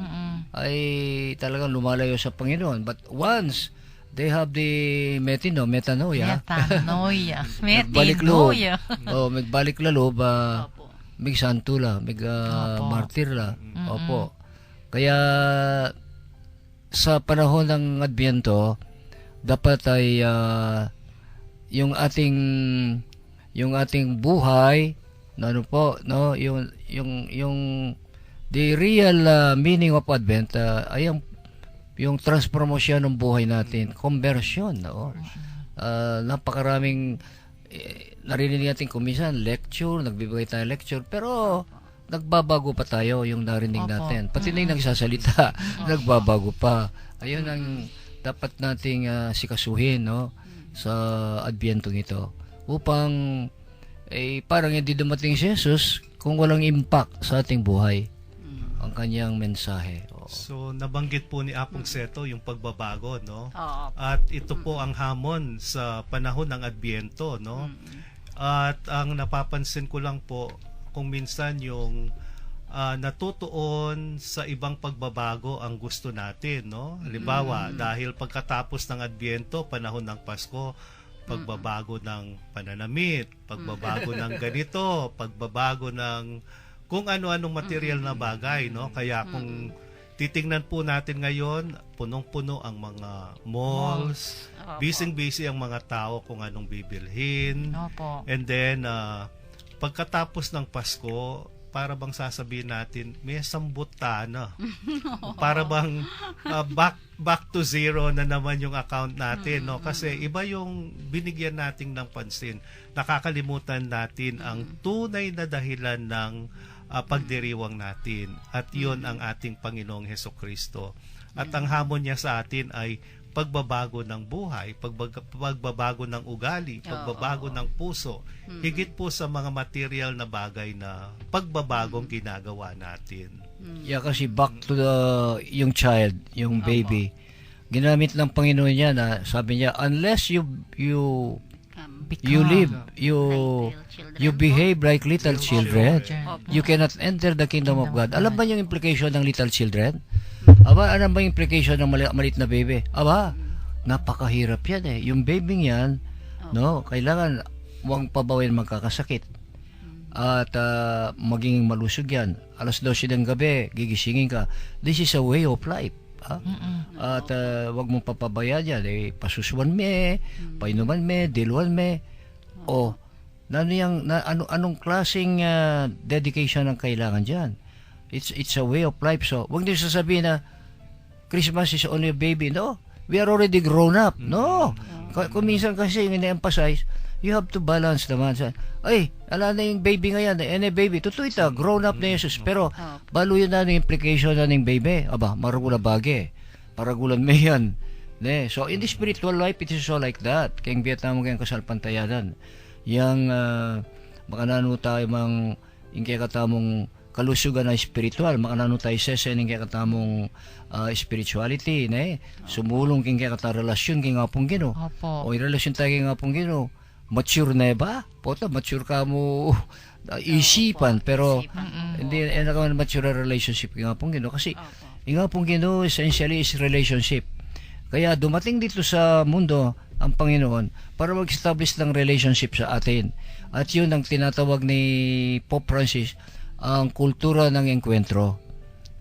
Ay talagang lumalayo sa Panginoon. But once they have the metanoia, Metanoia. magbalik loob. Metanoia. Magbalik la loob, Opo. mig santo la, mig martir la. Opo. Kaya sa panahon ng Adbyento, dapat ay yung ating buhay, yung the real meaning of Advent ay yung transformation ng buhay natin, conversion, no? Napakaraming narinig natin kuminsan lecture, nagbibigay tayo lecture, pero nagbabago pa tayo yung narinig natin. Pati na yung nagsasalita, nagbabago pa. Ayun ang dapat nating sikasuhin, no, sa Adbyentong ito. Upang parang hindi dumating si Jesus kung walang impact sa ating buhay ang kanyang mensahe. So, nabanggit po ni Apong Seto yung pagbabago, no? Oo. At ito po ang hamon sa panahon ng Adbyento, no? At ang napapansin ko lang po, kung minsan yung natutuon sa ibang pagbabago ang gusto natin, no? Halimbawa, dahil pagkatapos ng Adbyento, panahon ng Pasko, pagbabago ng pananamit, pagbabago ng ganito, pagbabago ng kung ano-anong material na bagay, no? Kaya kung titingnan po natin ngayon, punong-puno ang mga malls, Opo. busy ang mga tao kung anong bibilhin. Opo. And then, pagkatapos ng Pasko, para bang sasabihin natin, may sambutan na. Para bang back to zero na naman yung account natin. No? Kasi iba yung binigyan natin ng pansin. Nakakalimutan natin ang tunay na dahilan ng pagdiriwang natin. At yun ang ating Panginoong Hesukristo. At ang hamon niya sa atin ay pagbabago ng buhay, pagbabago ng ugali, pagbabago ng puso, higit po sa mga material na bagay na pagbabagong ginagawa natin. Yeah, kasi back to yung child, yung baby. Ginamit ng Panginoon niya na sabi niya, unless you live, you behave like little children, you cannot enter the kingdom of God. Alam ba yung implication ng little children? Aba, ano ba yung implication ng maliit na baby? Aba, napakahirap yan eh. Yung baby yan, no, kailangan huwag pabawin magkakasakit. At maging malusog yan. Alas 12 ng gabi, gigisingin ka. This is a way of life. At wag mong papabayaan yan. Pasuswan me, painuman me, diluan me. Anong klaseng dedication ang kailangan dyan? It's a way of life. So, wag niyo sasabihin na Christmas is only a baby. No, we are already grown up. No. Kung minsan kasi yung ina-emphasize, you have to balance naman. Ay, ala na yung baby ngayon. Baby. Totoo ito, grown up na Jesus. Pero, balo yun na yung implication na ng baby. Aba, maragula bagi. Paragulan mo yan. So, in the spiritual life, it is so like that. Kaya Vietnam kayong kasalpantayanan. Yang, makanano tayo mang, yung kaya katamong kalusugan na spiritual, makanano tayo sesen yung kaya katamong spirituality, sumulong king kaya kata relasyon king nga pong Gino. O yung relasyon tayo king nga pong Gino, mature na ba? Pota, mature ka mo isipan, pero hindi na mature relationship king nga pong Gino. Kasi yung nga pong Gino essentially is relationship. Kaya dumating dito sa mundo ang Panginoon para mag-establish ng relationship sa atin. At yun ang tinatawag ni Pope Francis, ang kultura ng enkwentro,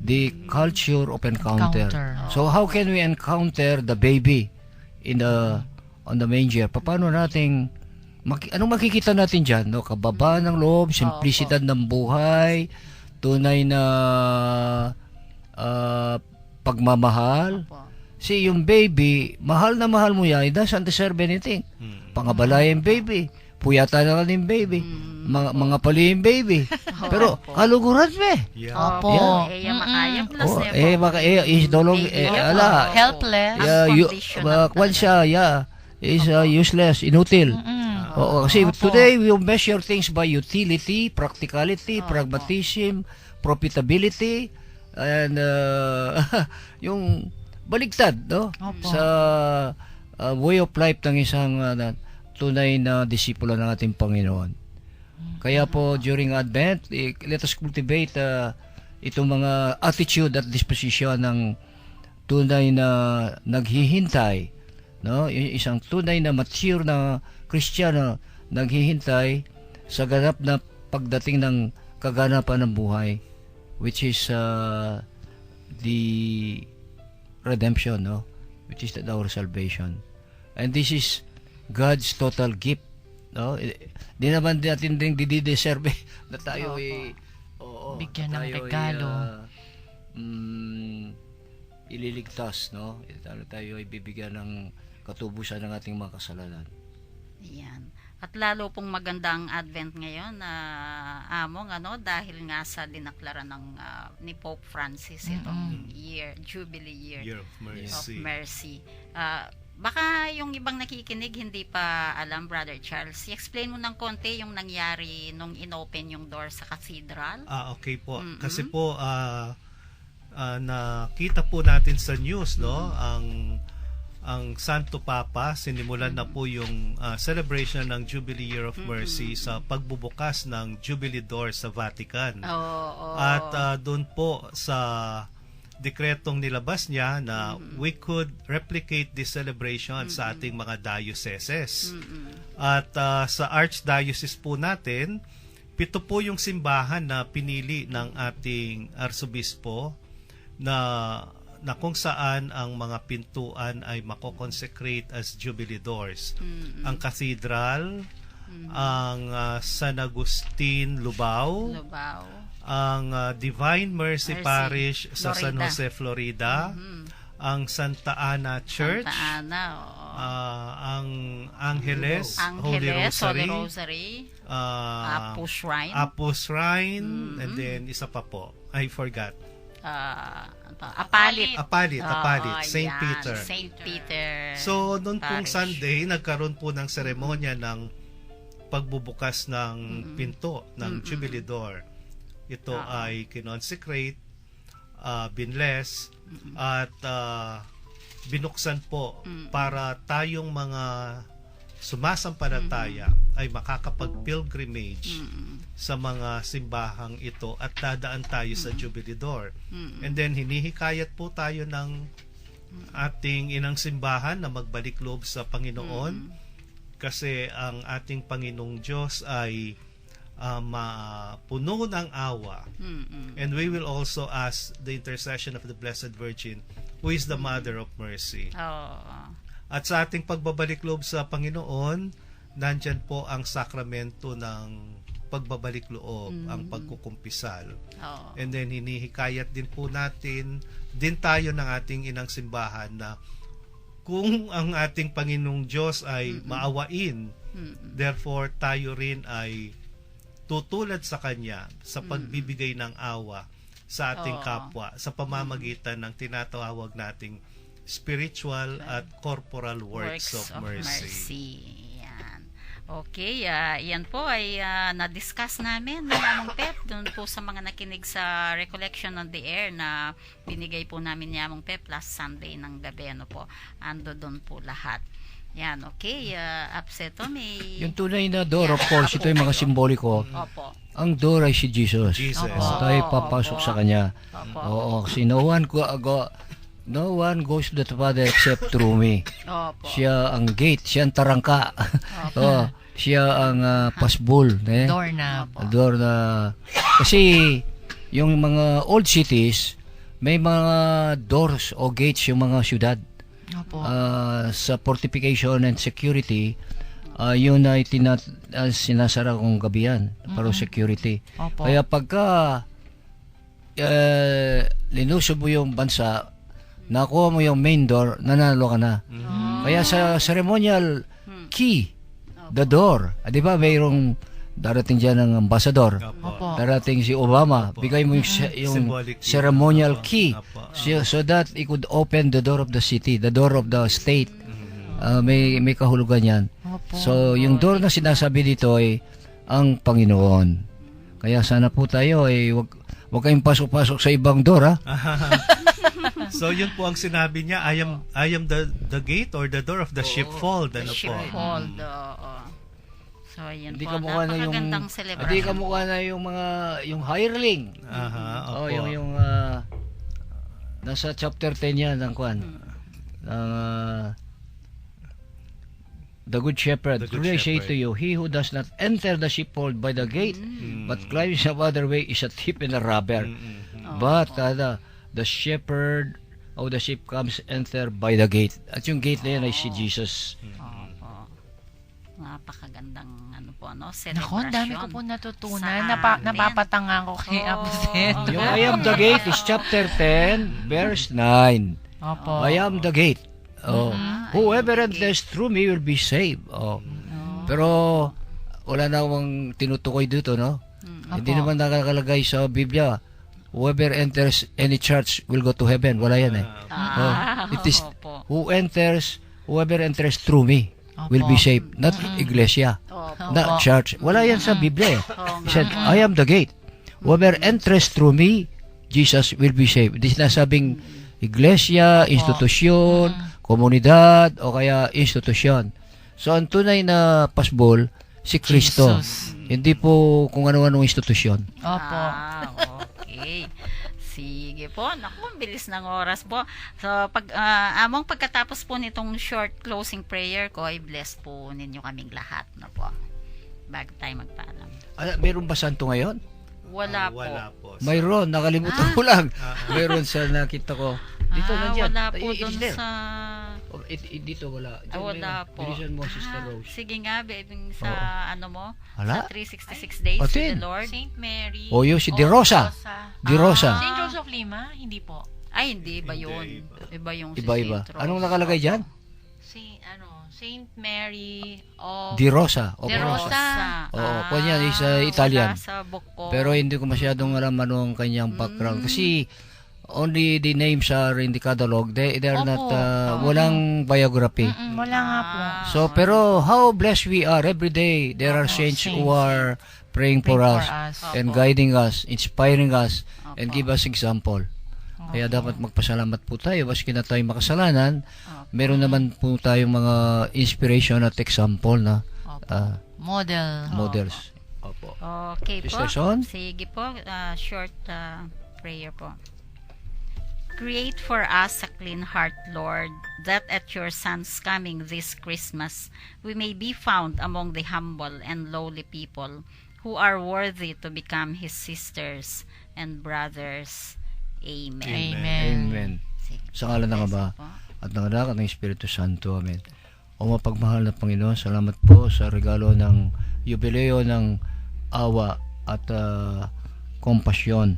the culture of encounter. So how can we encounter the baby on the manger? Paano nating anong makikita natin diyan, no? Kababaan ng loob, simplisidad ng buhay, tunay na pagmamahal. See, yung baby, mahal na mahal mo yan, it doesn't deserve anything. Pangabalay yung baby, puyata na lang yung baby, mga pali yung baby. Pero, kaluguran me. Opo. Makaya plus Is dolog, Helpless. Kwan siya, is useless, inutil. Kasi today, we measure things by utility, practicality, pragmatism, profitability, and yung baligtad, no? Sa way of life ng isang tunay na disipulo ng ating Panginoon. Kaya po, during Advent, let us cultivate itong mga attitude at disposition ng tunay na naghihintay, no? Isang tunay na mature na Kristiyano naghihintay sa ganap na pagdating ng kaganapan ng buhay, which is the redemption, no? Which is our salvation. And this is God's total gift, no? Di naman natin din dideserve na tayo bigyan ng regalo. Ililigtas, no? Tayo ay bibigyan ng katubusan ng ating mga kasalanan. Yan. At lalo pong maganda ang Advent ngayon na among dahil nga sa dinaklara ng ni Pope Francis itong Jubilee Year of Mercy. Baka yung ibang nakikinig hindi pa alam, Brother Charles. I-explain mo ng konti yung nangyari nung inopen yung door sa cathedral. Okay po. Kasi po nakita po natin sa news, no, ang Santo Papa, sinimulan na po yung celebration ng Jubilee Year of Mercy sa pagbubukas ng Jubilee Door sa Vatican. At doon po sa dekretong nilabas niya na we could replicate this celebration sa ating mga dioceses. At sa Archdiocese po natin, 7 po yung simbahan na pinili ng ating Arsobispo na kung saan ang mga pintuan ay mako-consecrate as Jubilee doors. Ang cathedral, ang San Agustin, Lubao, ang Divine Mercy Parish sa San Florida. Jose, Florida, ang Santa Ana Church, Santa Ana, ang Angeles, Holy Rosary, Apo Shrine, Apo Shrine, and then isa pa po, I forgot. Apalit. Apalit, St. yan, Peter. St. Peter. So, noon pong Parish. Sunday, nagkaroon po ng seremonya ng pagbubukas ng pinto ng Jubilee Door. Ito ay kinonsecrate, binless, at binuksan po para tayong mga sumasampalataya ay makakapag-pilgrimage sa mga simbahang ito at dadaan tayo sa Jubilee Door. And then hinihikayat po tayo ng ating inang simbahan na magbalik loob sa Panginoon kasi ang ating Panginoong Diyos ay mapuno ng awa. And we will also ask the intercession of the Blessed Virgin, who is the Mother of Mercy. At sa ating pagbabalik loob sa Panginoon, nandyan po ang sakramento ng pagbabalik loob, ang pagkukumpisal. And then hinihikayat din po natin, din tayo ng ating inang simbahan na kung ang ating Panginoong Diyos ay maawain, therefore tayo rin ay tutulad sa Kanya sa pagbibigay ng awa sa ating kapwa sa pamamagitan ng tinatawag nating spiritual at corporal works of mercy. Yan. Okay, yan po ay na-discuss namin ng Among Pep doon po sa mga nakinig sa Recollection on the Air na binigay po namin ni Among Pep last Sunday ng gabi. Ano po, ando doon po lahat. Yan, okay. Apseto, may... Yung tunay na door, of course, ito yung mga simboliko. Opo. Ang door ay si Jesus. Jesus. Tayo papasok sa Kanya. Opo. Oo, kasi no one goes to the Father except through me. Opo. Siya ang gate, siya ang tarangka. Oh, siya ang pasbul, Door na po. door na kasi yung mga old cities may mga doors o gates yung mga syudad. Opo. Sa fortification and security, yun ay sinasara kong gabihan para security. Opo. Kaya pagka linusob mo yung bansa, nakuha mo yung main door, nanalo ka na. Kaya sa ceremonial key, the door, di ba mayroong darating dyan ng ambassador, Opo. darating si Obama, bigay mo yung Symbolic key. ceremonial key Opo. so that it could open the door of the city, the door of the state. May kahulugan yan. Opo. So yung door na sinasabi dito ay ang Panginoon. Kaya sana po tayo ay wag kayong pasok-pasok sa ibang door, ha? So yun po ang sinabi niya, I am the gate or the door of the sheepfold. Ano po? Sheepfold, oo. So, yun Hindi po. ka mukha na yung Napakagandang celebration. hindi ka mukha na yung hireling. Aha, Oh, opo. yung nasa chapter 10 yan ng kwan. Ng The Good Shepherd. The Good Truly I say Shepherd. to you, he who does not enter the sheepfold by the gate, but climbs some other way is a thief and a robber. But the shepherd of the sheep comes enter by the gate. At yung gate na yan ay si Jesus. Opo. Napakagandang Nako, celebration. ang dami ko po natutunan. Sa atin. Napapatanga ko kay Absen. Yung I am the gate is chapter 10, verse 9. Opo. I am the gate. Oh. Whoever enters through me will be saved. Oh. Pero wala na akong tinutukoy dito, no? Hindi Opo. naman nakalagay sa Biblia. Whoever enters any church will go to heaven. Wala yan eh. It is whoever enters through me will be saved. Not iglesia. Not church. Wala yan sa Biblia eh. He said, I am the gate. Whoever enters through me, Jesus will be saved. Hindi sinasabing iglesia, institusyon, komunidad, o kaya institusyon. So, ang tunay na pasbol, si Kristo. Jesus. Hindi po kung ano-anong institusyon. Opo. Okay. Sige po. Naku, bilis ng oras po. So, among pagkatapos po nitong short closing prayer ko, ay bless po ninyo kaming lahat na po. Bago tayo magpaalam. Meron ba santo ngayon? Wala po. Wala po. Mayroon, nakalimutan ko lang. Mayroon sa nakita ko. Dito nandiyan. Wala po It's doon there. sa... Oh, dito wala. Diyan wala mayroon. po. Bilisan mo, Sister Rose. Sige nga, baby, sa ano mo? Wala. Sa 366 Days O, with tin. the Lord. Saint Mary. O, yun, si De Rosa. Di Rosa. Saint Rose of Lima? Hindi po. Ay, hindi. Iba Hindi, yun. iba. Iba yung si Iba-iba. Saint Rose. Anong nakalagay dyan? Saint Mary of... Di Rosa. O, De Rosa. Oo, kanya is Italian. Wala sa book ko. Pero hindi ko masyadong alam ano ang kanyang background. Kasi only the names are in the catalog. They're Opo. not, walang biography. Wala nga po. So, pero how blessed we are every day. There are saints who are praying for us and guiding us, inspiring us, and give us example. Kaya dapat magpasalamat po tayo. Baski na tayo makasalanan, meron naman po tayong mga inspiration at example na models. Opo. Okay po. Sister Son? Sige po. Short prayer po. Create for us a clean heart, Lord, that at your Son's coming this Christmas, we may be found among the humble and lowly people who are worthy to become His sisters and brothers. Amen. Amen. Sige. Sa ngalan ng Ama Po. at ng Anak at ng Espiritu Santo. Amen. O mapagmahal na Panginoon, salamat po sa regalo ng yubileo ng awa at kompasyon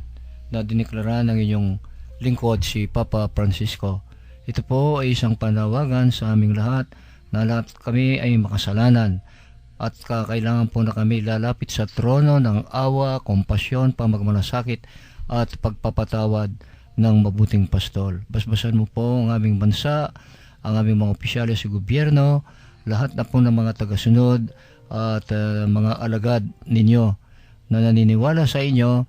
na diniklara ng inyong lingkod si Papa Francisco. Ito po ay isang panawagan sa aming lahat na lahat kami ay makasalanan at kailangan po na kami lalapit sa trono ng awa, kompasyon, pamagmalasakit at pagpapatawad ng mabuting pastol. Basbasan mo po ang aming bansa, ang aming mga opisyales sa gobyerno, lahat na po ng mga tagasunod at mga alagad ninyo na naniniwala sa inyo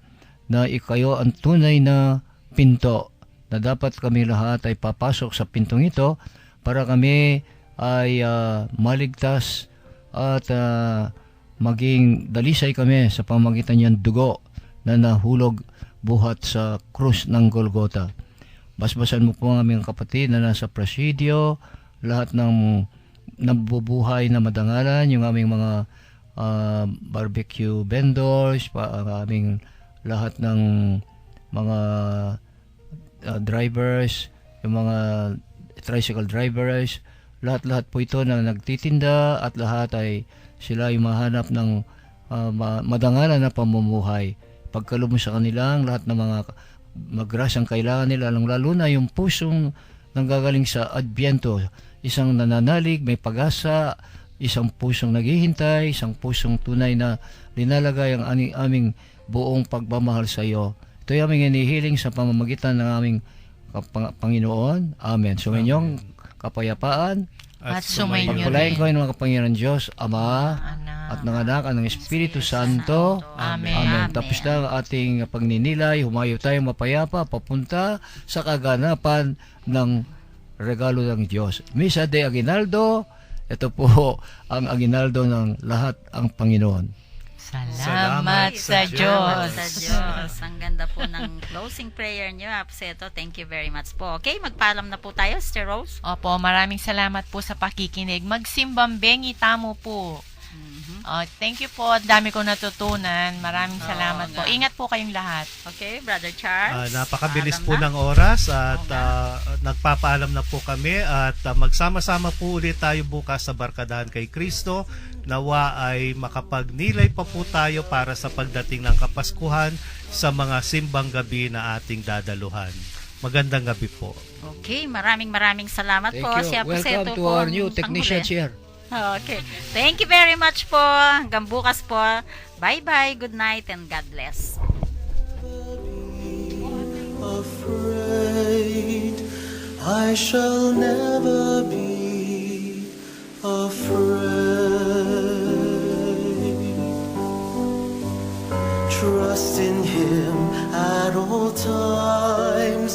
na ikayo ang tunay na pinto na dapat kami lahat ay papasok sa pintong ito para kami ay maligtas at maging dalisay kami sa pamamagitan niyang dugo na nahulog buhat sa krus ng Golgota. Basbasan mo po ang aming kapatid na nasa presidio, lahat ng nabubuhay na madangalan, yung aming mga barbecue vendors, ang aming lahat ng mga drivers, yung mga tricycle drivers, lahat-lahat po ito na nagtitinda at lahat ay sila ay mahanap ng madangalan na pamumuhay. Pagkaloob mo sa kanilang lahat ng mga magrasang kailangan nila, lalo na yung pusong nanggagaling sa Adbyento, isang nananalig, may pag-asa, isang pusong naghihintay, isang pusong tunay na linalagay ang aming buong pagmamahal sa iyo. Ito ay aming inihiling sa pamamagitan ng aming Panginoon. Amen. So, inyong kapayapaan At sumainyo pagpalain rin. ko ng mga Panginoon Diyos, Ama, Anak. at ng Anak, at ng Espiritu Santo. Amen. Amen. Tapos na ang ating pagninilay, humayo tayong mapayapa, papunta sa kaganapan ng regalo ng Diyos. Misa de Aguinaldo, ito po ang aguinaldo ng lahat ang Panginoon. Salamat sa Diyos. Sa Diyos. Ang ganda po ng closing prayer niyo, Apseto. Thank you very much po. Okay, magpaalam na po tayo, Sister Rose. Opo, maraming salamat po sa pakikinig. Magsimbambengi tamo po. Thank you po. Dami ko natutunan. Maraming salamat po. nga. Ingat po kayong lahat. Okay, Brother Charles. Napakabilis paalam po na. ng oras at nagpapaalam na po kami at magsama-sama po ulit tayo bukas sa Barkadahan kay Kristo. Nawa ay makapagnilay pa po tayo para sa pagdating ng Kapaskuhan sa mga simbang gabi na ating dadaluhan. Magandang gabi po. Okay, maraming salamat Thank po. you. Si Apseto Welcome to po our ang new panghuli. technicians here. Okay. Thank you very much po. Hanggang bukas po. Bye-bye. Good night and God bless. Afraid, I shall never be afraid. Trust in Him at all times.